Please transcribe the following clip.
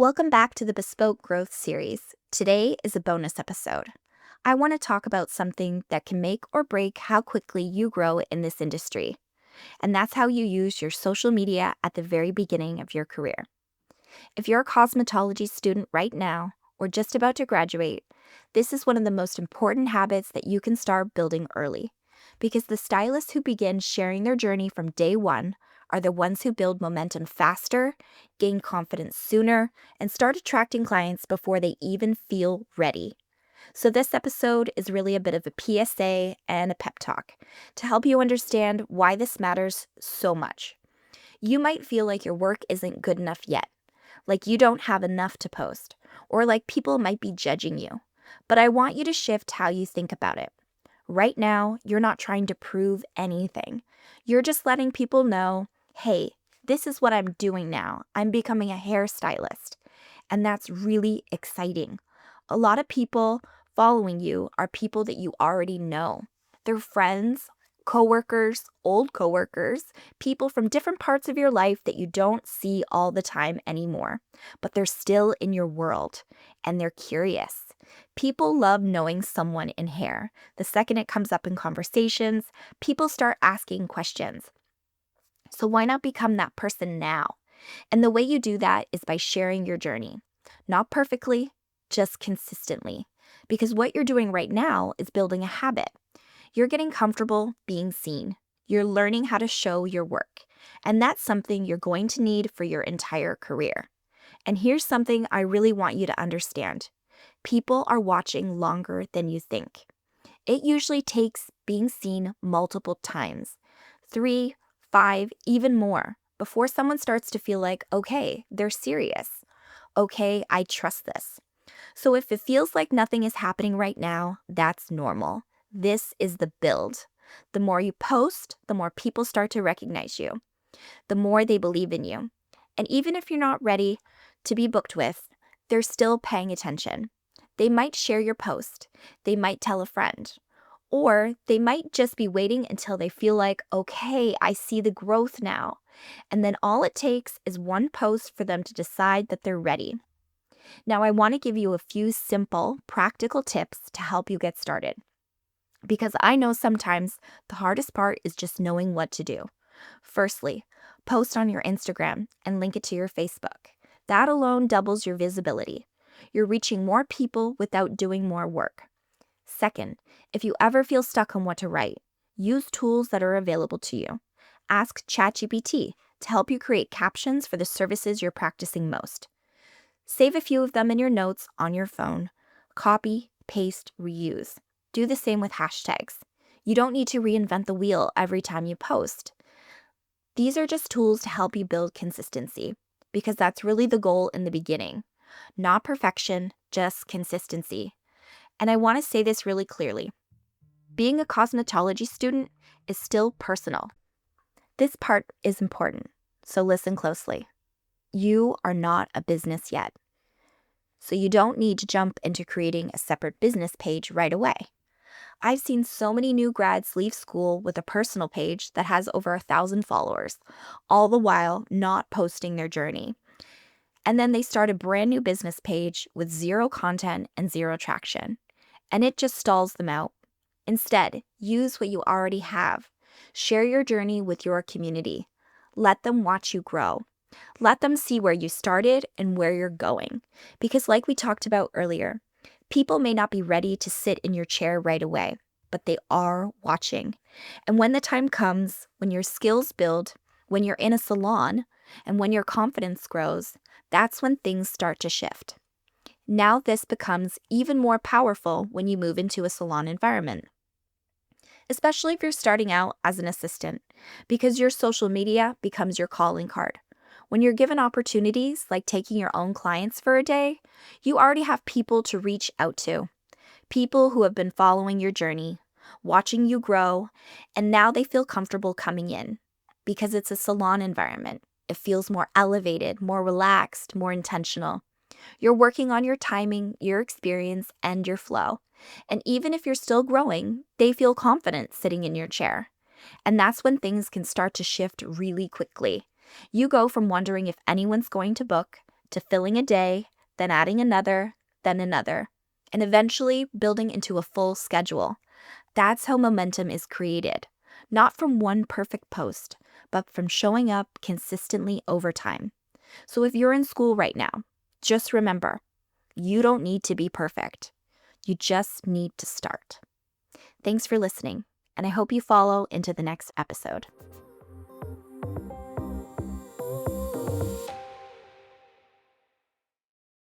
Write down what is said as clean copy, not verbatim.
Welcome back to the Bespoke Growth Series. Today is a bonus episode. I want to talk about something that can make or break how quickly you grow in this industry, and that's how you use your social media at the very beginning of your career. If you're a cosmetology student right now or just about to graduate, this is one of the most important habits that you can start building early, because the stylists who begin sharing their journey from day one are the ones who build momentum faster, gain confidence sooner, and start attracting clients before they even feel ready. So this episode is really a bit of a PSA and a pep talk to help you understand why this matters so much. You might feel like your work isn't good enough yet, like you don't have enough to post, or like people might be judging you. But I want you to shift how you think about it. Right now, you're not trying to prove anything. You're just letting people know, hey, this is what I'm doing now. I'm becoming a hairstylist. And that's really exciting. A lot of people following you are people that you already know. They're friends, coworkers, old coworkers, people from different parts of your life that you don't see all the time anymore, but they're still in your world and they're curious. People love knowing someone in hair. The second it comes up in conversations, people start asking questions. So why not become that person now? And the way you do that is by sharing your journey. Not perfectly, just consistently. Because what you're doing right now is building a habit. You're getting comfortable being seen. You're learning how to show your work. And that's something you're going to need for your entire career. And here's something I really want you to understand. People are watching longer than you think. It usually takes being seen multiple times, 3, 5, even more, before someone starts to feel like, okay, they're serious. Okay, I trust this. So if it feels like nothing is happening right now, that's normal. This is the build. The more you post, the more people start to recognize you, the more they believe in you. And even if you're not ready to be booked with, they're still paying attention. They might share your post. They might tell a friend. Or they might just be waiting until they feel like, okay, I see the growth now. And then all it takes is one post for them to decide that they're ready. Now, I want to give you a few simple, practical tips to help you get started. Because I know sometimes the hardest part is just knowing what to do. Firstly, post on your Instagram and link it to your Facebook. That alone doubles your visibility. You're reaching more people without doing more work. Second, if you ever feel stuck on what to write, use tools that are available to you. Ask ChatGPT to help you create captions for the services you're practicing most. Save a few of them in your notes on your phone. Copy, paste, reuse. Do the same with hashtags. You don't need to reinvent the wheel every time you post. These are just tools to help you build consistency, because that's really the goal in the beginning. Not perfection, just consistency. And I want to say this really clearly. Being a cosmetology student is still personal. This part is important, so listen closely. You are not a business yet, so you don't need to jump into creating a separate business page right away. I've seen so many new grads leave school with a personal page that has over 1,000 followers, all the while not posting their journey. And then they start a brand new business page with zero content and zero traction. And it just stalls them out. Instead, use what you already have. Share your journey with your community. Let them watch you grow. Let them see where you started and where you're going. Because like we talked about earlier, people may not be ready to sit in your chair right away, but they are watching. And when the time comes, when your skills build, when you're in a salon, and when your confidence grows, that's when things start to shift. Now this becomes even more powerful when you move into a salon environment, especially if you're starting out as an assistant, because your social media becomes your calling card. When you're given opportunities like taking your own clients for a day, you already have people to reach out to, people who have been following your journey, watching you grow, and now they feel comfortable coming in because it's a salon environment. It feels more elevated, more relaxed, more intentional. You're working on your timing, your experience, and your flow. And even if you're still growing, they feel confident sitting in your chair. And that's when things can start to shift really quickly. You go from wondering if anyone's going to book to filling a day, then adding another, then another, and eventually building into a full schedule. That's how momentum is created, not from one perfect post, but from showing up consistently over time. So if you're in school right now, just remember, you don't need to be perfect. You just need to start. Thanks for listening, and I hope you follow into the next episode.